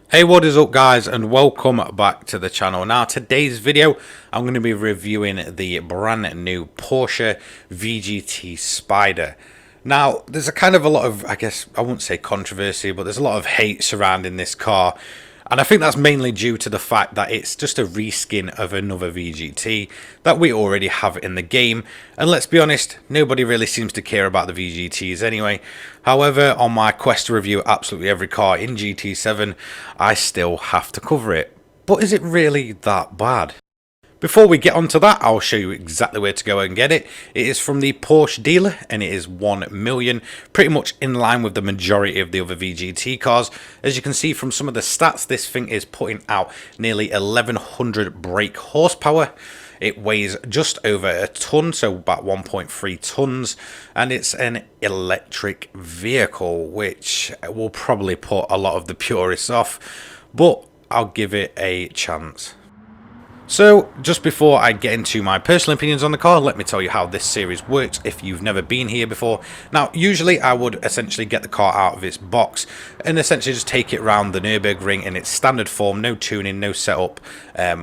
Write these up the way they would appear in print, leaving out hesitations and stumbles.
Hey, what is up guys, and welcome back to the channel. Now today's video I'm going to be reviewing the brand new Porsche VGT Spyder. Now there's a lot of, I guess I wouldn't say controversy, but there's a lot of hate surrounding this car, and I think that's mainly due to the fact that it's just a reskin of another VGT that we already have in the game. And let's be honest, nobody really seems to care about the VGTs anyway. However, on my quest to review absolutely every car in GT7, I still have to cover it. But is it really that bad? Before we get onto that, I'll show you exactly where to go and get it. It is from the Porsche dealer and it is 1 million, pretty much in line with the majority of the other VGT cars. As you can see from some of the stats, this thing is putting out nearly 1100 brake horsepower. It weighs just over a ton, so about 1.3 tons, and it's an electric vehicle, which will probably put a lot of the purists off, but I'll give it a chance. So, just before I get into my personal opinions on the car, let me tell you how this series works if you've never been here before. Now, usually I would essentially get the car out of its box and essentially just take it around the Nürburgring in its standard form, no tuning, no setup,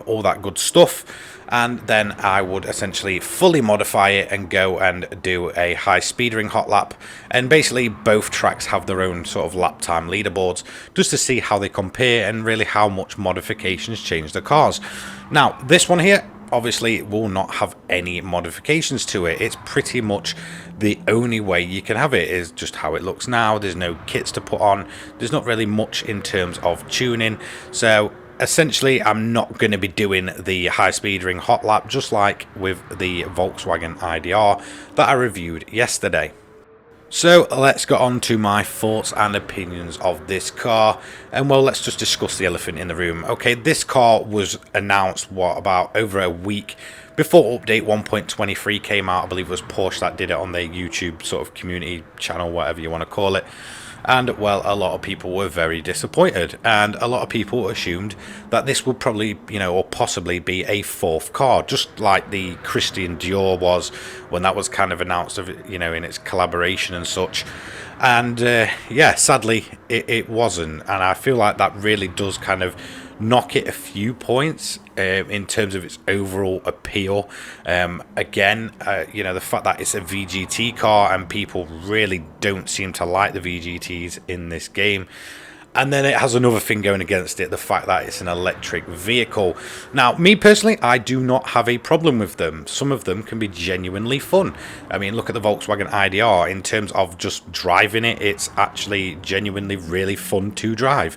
all that good stuff. And then I would essentially fully modify it and go and do a high speedering hot lap. And basically both tracks have their own sort of lap time leaderboards just to see how they compare and really how much modifications change the cars. Now this one here obviously will not have any modifications to it. It's pretty much the only way you can have it is just how it looks now. There's no kits to put on. There's not really much in terms of tuning. So essentially, I'm not going to be doing the high speedering hot lap just like with the Volkswagen IDR that I reviewed yesterday. So let's get on to my thoughts and opinions of this car, and well, let's just discuss the elephant in the room. Okay, this car was announced about over a week before update 1.23 came out. I believe it was Porsche that did it on their YouTube sort of community channel, whatever you want to call it. And well, a lot of people were very disappointed, and a lot of people assumed that this would probably, or possibly be a fourth car, just like the Christian Dior was when that was kind of announced, in its collaboration and such. And yeah, sadly, it wasn't, and I feel like that really does kind of knock it a few points in terms of its overall appeal. Again, the fact that it's a VGT car and people really don't seem to like the VGTs in this game. And then it has another thing going against it, the fact that it's an electric vehicle. Now, me personally, I do not have a problem with them. Some of them can be genuinely fun. I mean, look at the Volkswagen IDR. In terms of just driving it, it's actually genuinely really fun to drive.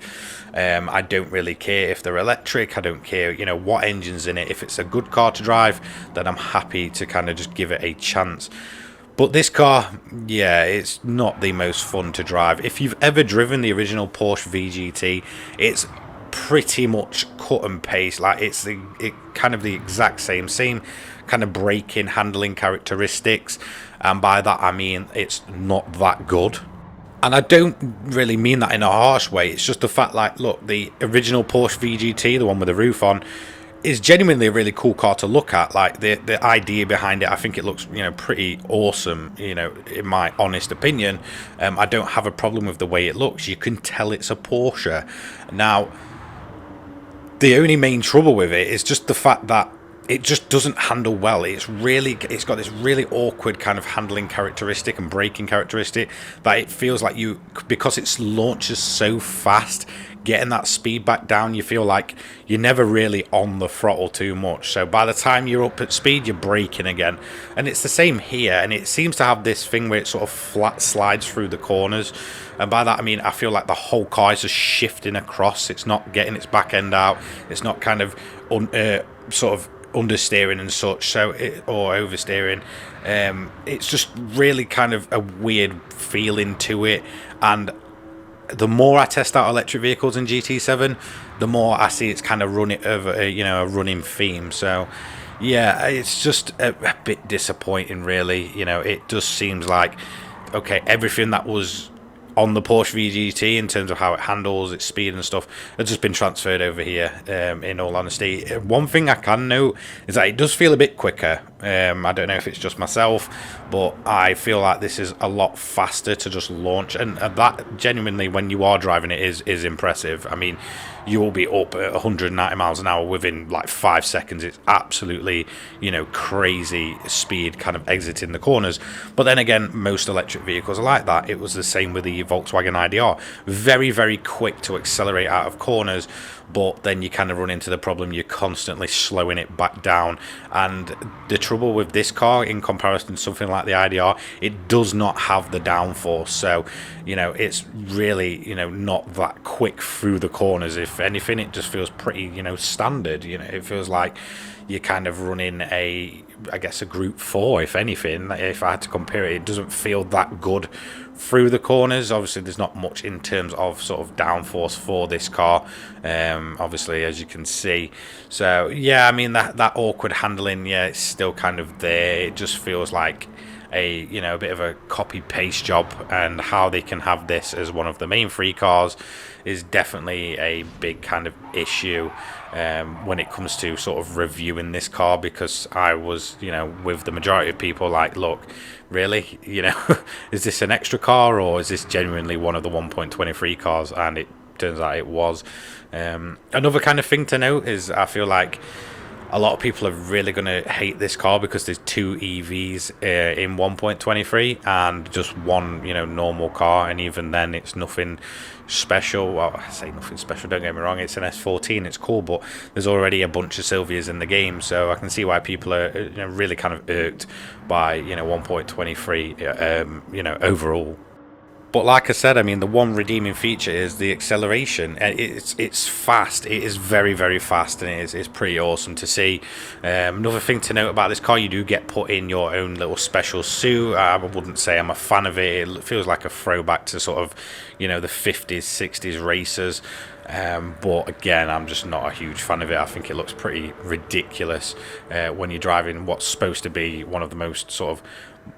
I don't really care if they're electric. I don't care, what engine's in it. If it's a good car to drive, then I'm happy to kind of just give it a chance. But this car, yeah, it's not the most fun to drive. If you've ever driven the original Porsche VGT, it's pretty much cut and paste. Like it's kind of the exact same kind of braking, handling characteristics. And by that I mean it's not that good. And I don't really mean that in a harsh way. It's just the fact, like, look, the original Porsche VGT, the one with the roof on, is genuinely a really cool car to look at. Like the idea behind it, I think it looks pretty awesome, in my honest opinion. I don't have a problem with the way it looks. You can tell it's a Porsche. Now the only main trouble with it is just the fact that it just doesn't handle well. It's got this really awkward kind of handling characteristic and braking characteristic that it feels like because it launches so fast, getting that speed back down, you feel like you're never really on the throttle too much. So by the time you're up at speed, you're braking again. And it's the same here, and it seems to have this thing where it sort of flat slides through the corners. And by that I mean I feel like the whole car is just shifting across. It's not getting its back end out. It's not kind of sort of understeering and such, or oversteering. It's just really kind of a weird feeling to it. And the more I test out electric vehicles in GT7, the more I see it's kind of running over a running theme. So yeah, it's just a bit disappointing really. It just seems like, okay, everything that was on the Porsche VGT in terms of how it handles its speed and stuff has just been transferred over here. In all honesty, one thing I can note is that it does feel a bit quicker. I don't know if it's just myself, but I feel like this is a lot faster to just launch, and that genuinely, when you are driving it, is impressive. I mean, you will be up at 190 miles an hour within like 5 seconds. It's absolutely, you know, crazy speed kind of exiting the corners. But then again, most electric vehicles are like that. It was the same with the Volkswagen IDR. Very, very quick to accelerate out of corners, but then you kind of run into the problem you're constantly slowing it back down. And the trouble with this car in comparison to something like the IDR, it does not have the downforce. So, you know, it's really, you know, not that quick through the corners. If anything, it just feels pretty, you know, standard. You know, it feels like you're kind of running a, I guess, a Group 4, if anything. If I had to compare it, it doesn't feel that good through the corners. Obviously, there's not much in terms of sort of downforce for this car, obviously, as you can see. So yeah, I mean, that awkward handling, yeah, it's still kind of there. It just feels like a, you know, a bit of a copy paste job, and how they can have this as one of the main 3 cars is definitely a big kind of issue when it comes to sort of reviewing this car, because I was, you know, with the majority of people like, look, really, you know, is this an extra car, or is this genuinely one of the 1.23 cars? And it turns out it was. Another kind of thing to note is I feel like a lot of people are really going to hate this car because there's 2 EVs in 1.23 and just one, you know, normal car, and even then it's nothing special. Well, I say nothing special, don't get me wrong, it's an S14, it's cool, but there's already a bunch of Silvias in the game, so I can see why people are, you know, really kind of irked by, you know, 1.23 you know, overall. But like I said, I mean, the one redeeming feature is the acceleration. It's fast. It is very, very fast, and it's pretty awesome to see. Another thing to note about this car, you do get put in your own little special suit. I wouldn't say I'm a fan of it. It feels like a throwback to sort of, you know, the 50s, 60s racers. But again, I'm just not a huge fan of it. I think it looks pretty ridiculous when you're driving what's supposed to be one of the most sort of,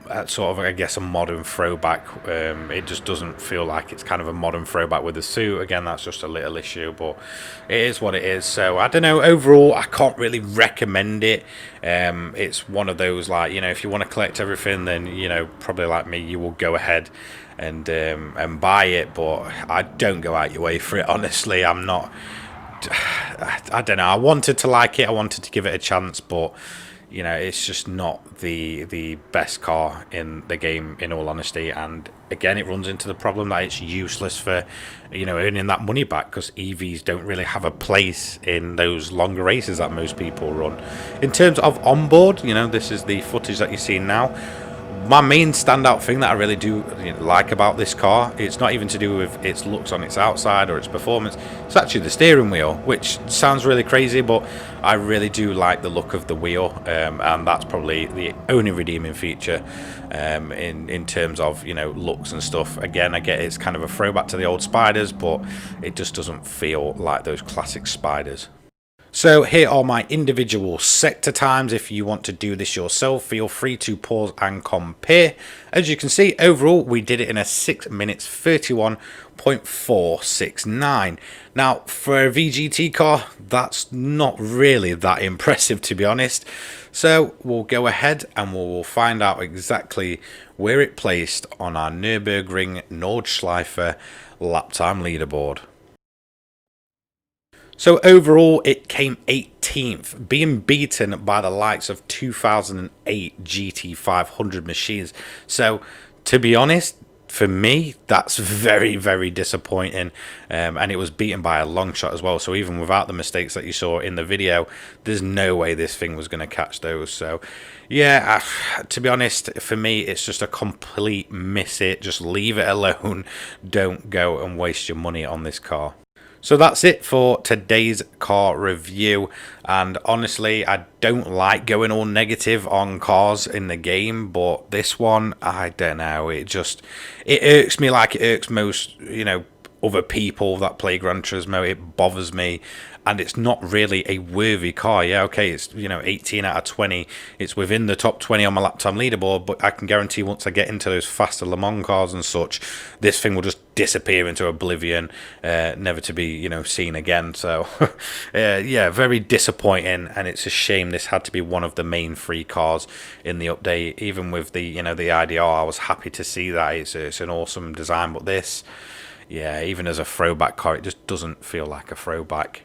I guess, a modern throwback. It just doesn't feel like it's kind of a modern throwback with the suit. Again, that's just a little issue, but it is what it is. So I don't know, overall I can't really recommend it. It's one of those, like, you know, if you want to collect everything, then, you know, probably like me, you will go ahead and buy it, but I don't go out your way for it, honestly. I'm not, I don't know, I wanted to like it, I wanted to give it a chance, but you know, it's just not the best car in the game, in all honesty. And again, it runs into the problem that it's useless for, you know, earning that money back, because EVs don't really have a place in those longer races that most people run. In terms of onboard, you know, this is the footage that you're seeing now. My main standout thing that I really do, you know, like about this car, it's not even to do with its looks on its outside or its performance. It's actually the steering wheel, which sounds really crazy, but I really do like the look of the wheel, and that's probably the only redeeming feature in terms of, you know, looks and stuff. Again, I get it's kind of a throwback to the old Spyders, but it just doesn't feel like those classic Spyders. So here are my individual sector times. If you want to do this yourself, feel free to pause and compare. As you can see, overall we did it in a 6 minutes 31.469. Now, for a VGT car, that's not really that impressive, to be honest. So we'll go ahead and we'll find out exactly where it placed on our Nürburgring Nordschleife lap time leaderboard. So overall, it came 18th, being beaten by the likes of 2008 GT500 machines. So, to be honest, for me, that's very, very disappointing. And it was beaten by a long shot as well. So even without the mistakes that you saw in the video, there's no way this thing was going to catch those. So, yeah, to be honest, for me, it's just a complete miss it. Just leave it alone. Don't go and waste your money on this car. So that's it for today's car review, and honestly, I don't like going all negative on cars in the game, but this one, I don't know, it irks me like it irks most, you know, other people that play Gran Turismo. It bothers me, and it's not really a worthy car. Yeah, okay, it's 18 out of 20. It's within the top 20 on my lap time leaderboard, but I can guarantee once I get into those faster Le Mans cars and such, this thing will just disappear into oblivion, never to be seen again. So yeah, very disappointing, and it's a shame this had to be one of the main 3 cars in the update. Even with the the IDR, I was happy to see that. It's an awesome design, but this, yeah, even as a throwback car, it just doesn't feel like a throwback.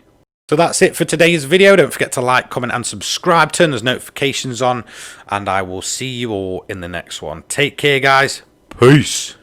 So that's it for today's video. Don't forget to like, comment and subscribe, turn those notifications on, and I will see you all in the next one. Take care, guys. Peace.